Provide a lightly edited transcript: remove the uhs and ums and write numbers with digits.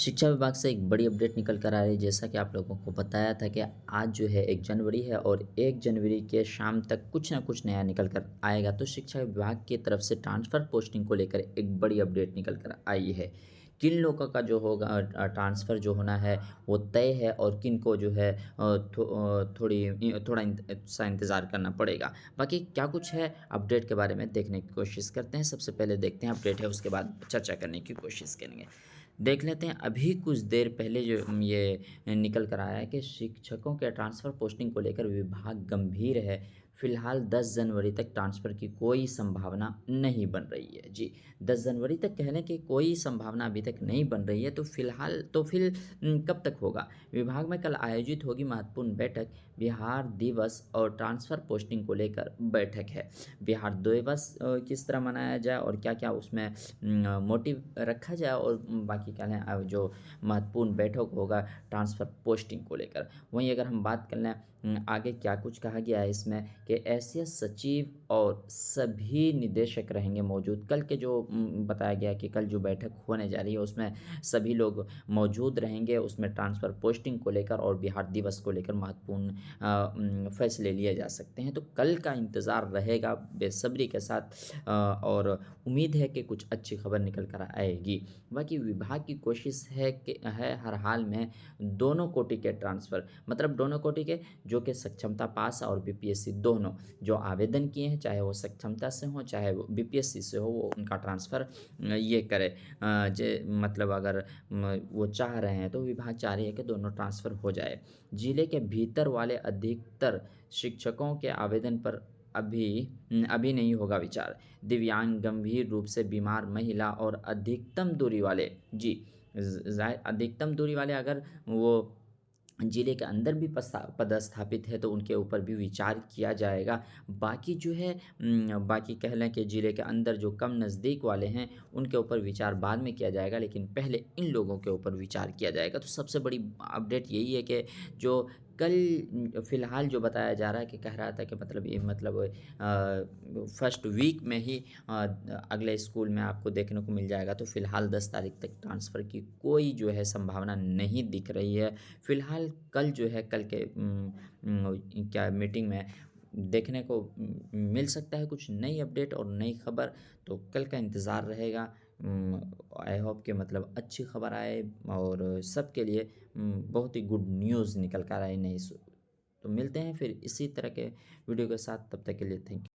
शिक्षा विभाग से एक बड़ी अपडेट निकल कर आ रही है। जैसा कि आप लोगों को बताया था कि आज जो है 1 जनवरी है और 1 जनवरी के शाम तक कुछ ना कुछ नया निकल कर आएगा। तो शिक्षा विभाग की तरफ से ट्रांसफ़र पोस्टिंग को लेकर एक बड़ी अपडेट निकल कर आई है। किन लोगों का जो होगा ट्रांसफ़र जो होना है वो तय है और किन को जो है थोड़ा सा इंतज़ार करना पड़ेगा। बाकी क्या कुछ है अपडेट के बारे में देखने की कोशिश करते हैं। सबसे पहले देखते हैं अपडेट है, उसके बाद चर्चा करने की कोशिश करेंगे। देख लेते हैं अभी कुछ देर पहले जो ये निकल कर आया है कि शिक्षकों के ट्रांसफ़र पोस्टिंग को लेकर विभाग गंभीर है। फ़िलहाल 10 जनवरी तक ट्रांसफ़र की कोई संभावना नहीं बन रही है। जी, 10 जनवरी तक कहने की कोई संभावना अभी तक नहीं बन रही है, तो फ़िलहाल तो फिर कब तक होगा? विभाग में कल आयोजित होगी महत्वपूर्ण बैठक। बिहार दिवस और ट्रांसफ़र पोस्टिंग को लेकर बैठक है। बिहार दिवस किस तरह मनाया जाए और क्या-क्या उसमें मोटिव रखा जाए और बाकी क्या है जो महत्वपूर्ण बैठक होगा ट्रांसफ़र पोस्टिंग को लेकर। वहीं अगर हम बात कर लें आगे क्या कुछ कहा गया है इसमें कि एसीएस सचिव और सभी निदेशक रहेंगे मौजूद। कल के जो बताया गया कि कल जो बैठक होने जा रही है उसमें सभी लोग मौजूद रहेंगे। उसमें ट्रांसफ़र पोस्टिंग को लेकर और बिहार दिवस को लेकर महत्वपूर्ण फैसले लिए जा सकते हैं। तो कल का इंतज़ार रहेगा बेसब्री के साथ और उम्मीद है कि कुछ अच्छी खबर निकल कर आएगी। बाकी विभाग की कोशिश है कि हर हाल में दोनों कोटि के ट्रांसफ़र, मतलब दोनों कोटि के जो कि सक्षमता पास और बीपीएससी दोनों जो आवेदन किए हैं, चाहे वो सक्षमता से हो चाहे वो बीपीएससी से हो, वो उनका ट्रांसफ़र ये करे। मतलब अगर वो चाह रहे हैं तो विभाग चाह रही है कि दोनों ट्रांसफ़र हो जाए। जिले के भीतर वाले अधिकतर शिक्षकों के आवेदन पर अभी नहीं होगा विचार। दिव्यांग, गंभीर रूप से बीमार महिला और अधिकतम दूरी वाले, जी, अधिकतम दूरी वाले अगर वो जिले के अंदर भी पदस्थापित है तो उनके ऊपर भी विचार किया जाएगा। बाकी जो है बाकी कह लें कि जिले के अंदर जो कम नज़दीक वाले हैं उनके ऊपर विचार बाद में किया जाएगा, लेकिन पहले इन लोगों के ऊपर विचार किया जाएगा। तो सबसे बड़ी अपडेट यही है कि जो कल फ़िलहाल जो बताया जा रहा है कि कह रहा था कि मतलब ये मतलब फर्स्ट वीक में ही अगले स्कूल में आपको देखने को मिल जाएगा। तो फ़िलहाल 10 तारीख तक ट्रांसफ़र की कोई जो है संभावना नहीं दिख रही है। फ़िलहाल कल जो है कल के क्या मीटिंग में देखने को मिल सकता है कुछ नई अपडेट और नई खबर। तो कल का इंतज़ार रहेगा। आई होप कि मतलब अच्छी खबर आए और सबके लिए बहुत ही गुड न्यूज़ निकल कर आए नई। तो मिलते हैं फिर इसी तरह के वीडियो के साथ, तब तक के लिए थैंक यू।